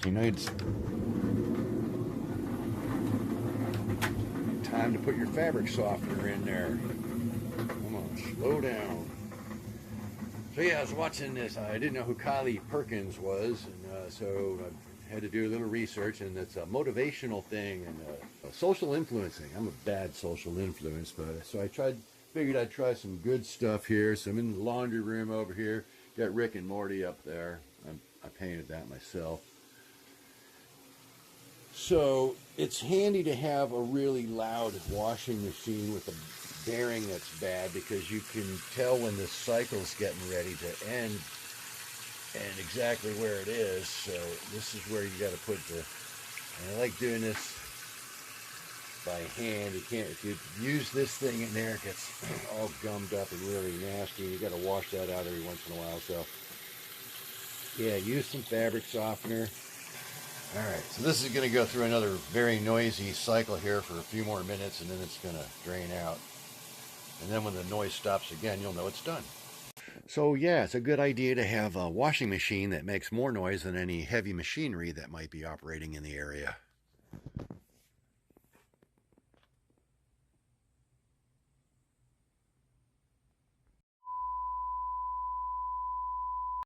You know, it's time to put your fabric softener in there. Come on, slow down. So yeah, I was watching this. I didn't know who Kylie Perkins was, and so I had to do a little research, and it's a motivational thing and social influencing. I'm a bad social influence, but so figured I'd try some good stuff here. So I'm in the laundry room over here. Got Rick and Morty up there. I painted that myself. So it's handy to have a really loud washing machine with a bearing that's bad, because you can tell when the cycle's getting ready to end and exactly where it is. So this is where you got to put and I like doing this by hand. You can't, if you use this thing in there, it gets all gummed up and really nasty. You got to wash that out every once in a while. So yeah, use some fabric softener. All right, so this is going to go through another very noisy cycle here for a few more minutes, and then it's going to drain out. And then when the noise stops again, you'll know it's done. So yeah, it's a good idea to have a washing machine that makes more noise than any heavy machinery that might be operating in the area.